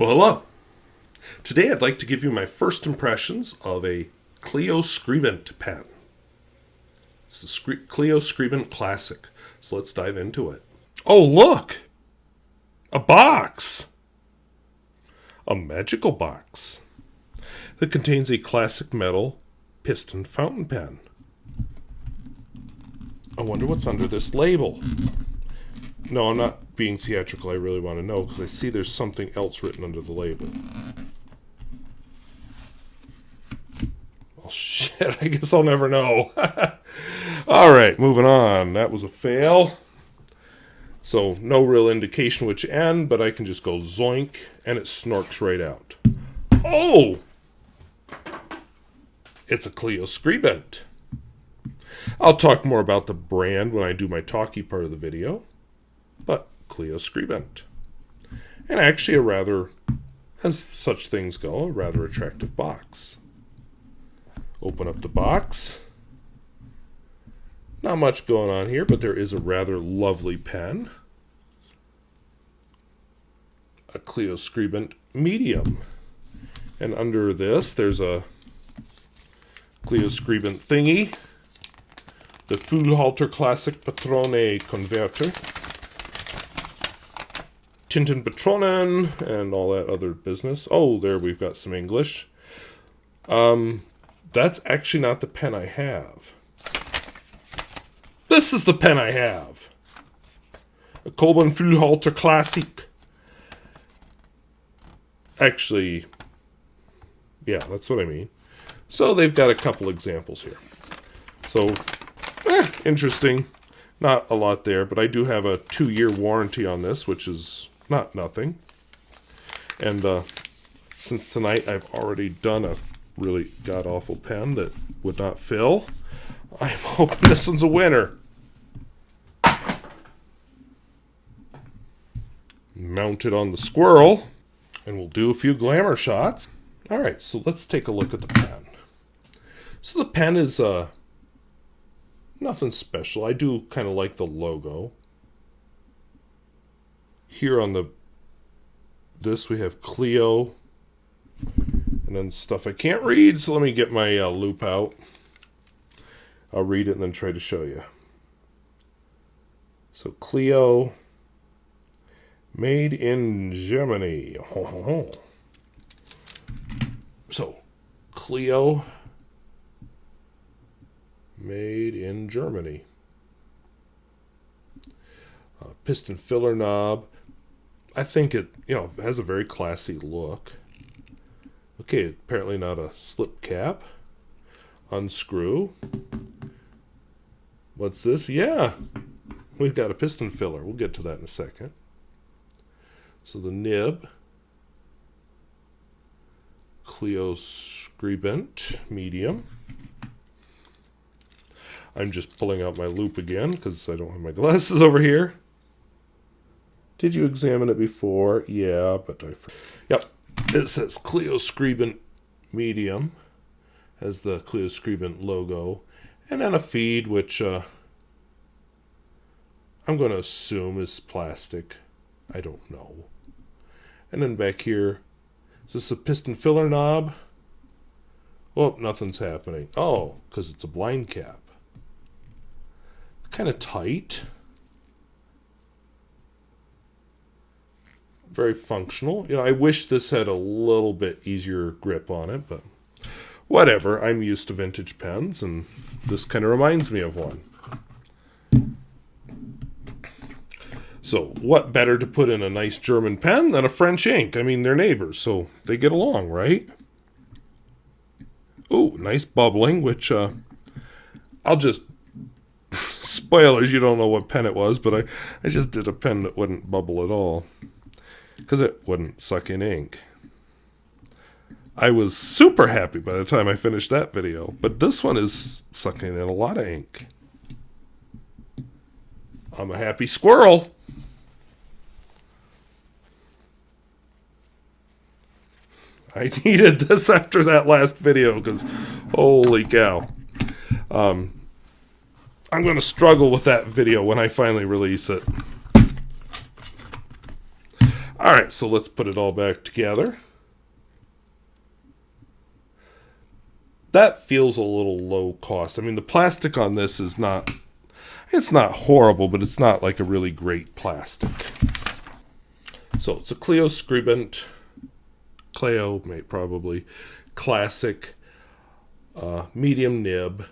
Well, hello. Today I'd like to give you my first impressions of a Cleo Skribent pen. It's the Cleo Skribent Classic, so let's dive into it. Oh, look! A box! A magical box that contains a classic metal piston fountain pen. I wonder what's under this label. No, I'm not being theatrical. I really want to know because I see there's something else written under the label. Oh, shit. I guess I'll never know. All right, moving on. That was a fail. So no real indication which end, but I can just go zoink, and it snorks right out. Oh! It's a Cleo Skribent. I'll talk more about the brand when I do my talky part of the video. But Cleo Skribent. And actually a rather, as such things go, a rather attractive box. Open up the box. Not much going on here, but there is a rather lovely pen. A Cleo Skribent medium. And under this, there's a Cleo Skribent thingy. The Fullhalter Classic Patrone Converter. Tinten Patronen, and all that other business. Oh, there we've got some English. That's actually not the pen I have. This is the pen I have. A Kolben Fullhalter Classic. Actually, yeah, that's what I mean. So they've got a couple examples here. So, interesting. Not a lot there, but I do have a 2-year warranty on this, which is not nothing. And since tonight I've already done a really god-awful pen that would not fill, I'm hoping this one's a winner. Mount it on the squirrel, and we'll do a few glamour shots. Alright, so let's take a look at the pen. So the pen is nothing special. I do kind of like the logo. Here on this we have Cleo, and then stuff I can't read, so let me get my loop out. I'll read it and then try to show you. So Cleo, made in Germany. So Cleo, made in Germany. Piston filler knob. I think it, has a very classy look. Okay, apparently not a slip cap. Unscrew. What's this? Yeah, we've got a piston filler. We'll get to that in a second. So the nib. Cleo Skribent medium. I'm just pulling out my loop again because I don't have my glasses over here. Did you examine it before? Yeah, but Yep, it says Cleo Skribent medium. Has the Cleo Skribent logo. And then a feed, which I'm going to assume is plastic. I don't know. And then back here, is this a piston filler knob? Oh, nothing's happening. Oh, because it's a blind cap. Kind of tight. Very functional. I wish this had a little bit easier grip on it, but whatever. I'm used to vintage pens, and this kind of reminds me of one. So, what better to put in a nice German pen than a French ink? I mean, they're neighbors, so they get along, right? Ooh, nice bubbling, which I'll just... Spoilers, you don't know what pen it was, but I just did a pen that wouldn't bubble at all. Because it wouldn't suck in ink. I was super happy by the time I finished that video, but this one is sucking in a lot of ink. I'm a happy squirrel. I needed this after that last video because holy cow. I'm going to struggle with that video when I finally release it. All right, so let's put it all back together. That feels a little low cost. I mean, the plastic on this is not, it's not horrible, but it's not like a really great plastic. So it's a Cleo Skribent, Cleo, probably, classic, medium nib.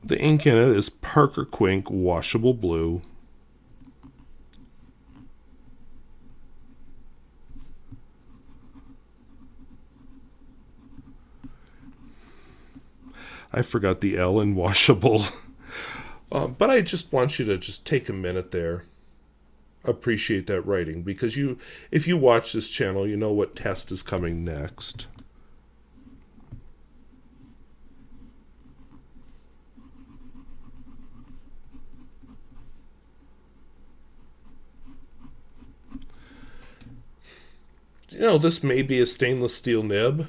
The ink in it is Parker Quink washable blue. I forgot the L in washable. But I just want you to just take a minute there. Appreciate that writing. Because if you watch this channel, you know what test is coming next. You know, this may be a stainless steel nib.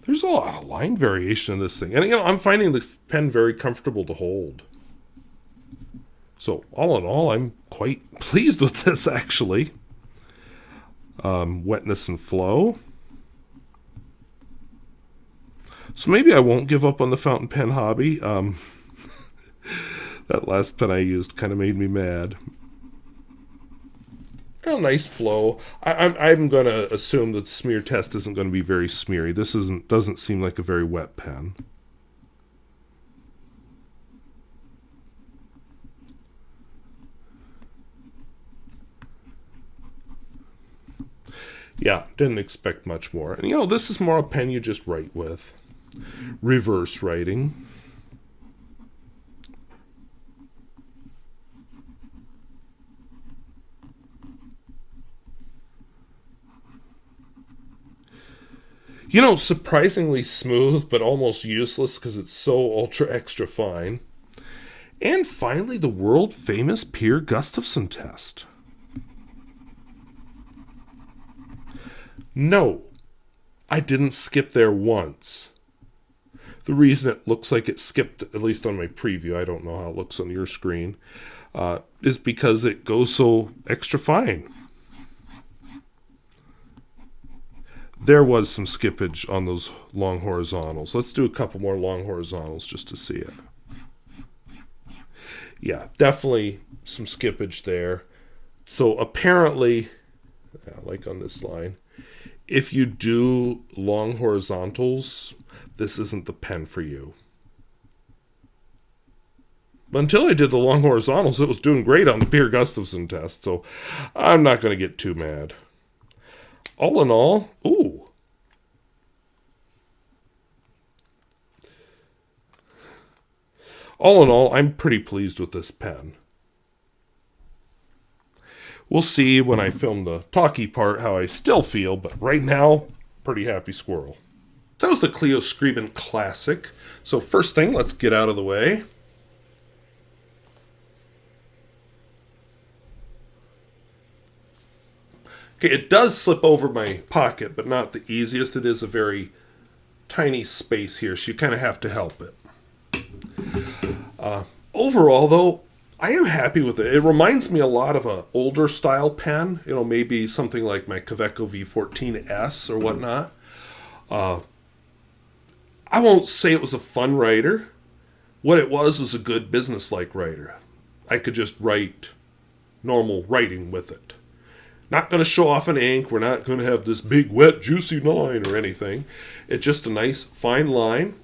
There's a lot of line variation in this thing. And, you know, I'm finding the pen very comfortable to hold. So, all in all, I'm quite pleased with this, actually. Wetness and flow. So maybe I won't give up on the fountain pen hobby. That last pen I used kind of made me mad. A nice flow. I'm going to assume that the smear test isn't going to be very smeary. This doesn't seem like a very wet pen. Yeah, didn't expect much more. And, you know, this is more a pen you just write with. Reverse writing. You know, surprisingly smooth, but almost useless because it's so ultra extra fine. And finally, the world famous Peer Gustafson test. No, I didn't skip there once. The reason it looks like it skipped, at least on my preview, I don't know how it looks on your screen, is because it goes so extra fine. There was some skippage on those long horizontals. Let's do a couple more long horizontals just to see it. Yeah, definitely some skippage there. So apparently, like on this line, if you do long horizontals, this isn't the pen for you. But until I did the long horizontals, it was doing great on the Peer Gustafson test, so I'm not going to get too mad. All in all, ooh. All in all, I'm pretty pleased with this pen. We'll see when I film the talky part how I still feel, but right now, pretty happy squirrel. That was the Cleo Skribent Classic. So first thing, let's get out of the way. Okay, it does slip over my pocket, but not the easiest. It is a very tiny space here, so you kind of have to help it. Overall, though, I am happy with it. It reminds me a lot of an older style pen. You know, maybe something like my Kaweco V14S or whatnot. I won't say it was a fun writer. What it was a good business-like writer. I could just write normal writing with it. Not going to show off an ink. We're not going to have this big, wet, juicy line or anything. It's just a nice, fine line.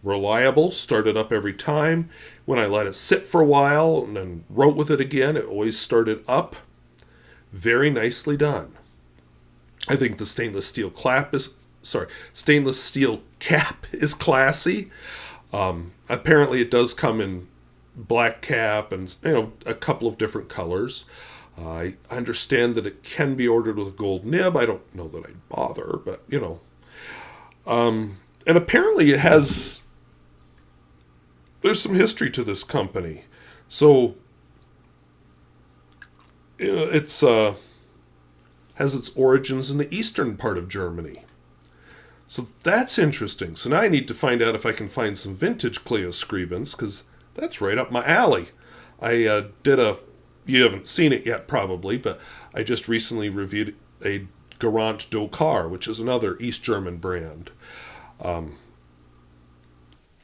Reliable. Started up every time. When I let it sit for a while and then wrote with it again, it always started up. Very nicely done. I think the stainless steel cap is classy. Apparently it does come in black cap and, you know, a couple of different colors. I understand that it can be ordered with a gold nib. I don't know that I'd bother, but, you know. And apparently it has... There's some history to this company. So, you know, it's has its origins in the eastern part of Germany. So that's interesting. So now I need to find out if I can find some vintage Cleo Skribents, because that's right up my alley. I did a you haven't seen it yet probably, but I just recently reviewed a Garant Dokar, which is another East German brand.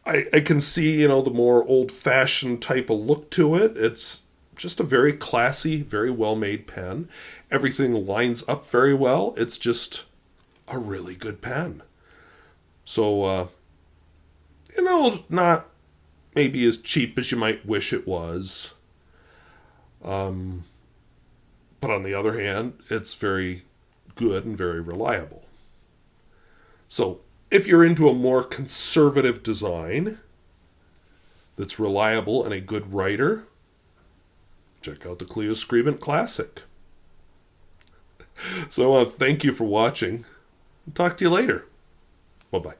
I can see, the more old-fashioned type of look to it. It's just a very classy, very well-made pen. Everything lines up very well. It's just a really good pen. So, not maybe as cheap as you might wish it was. But on the other hand, it's very good and very reliable. So, if you're into a more conservative design that's reliable and a good writer, check out the Cleo Skribent Classic. So I want to thank you for watching. Talk to you later. Bye-bye.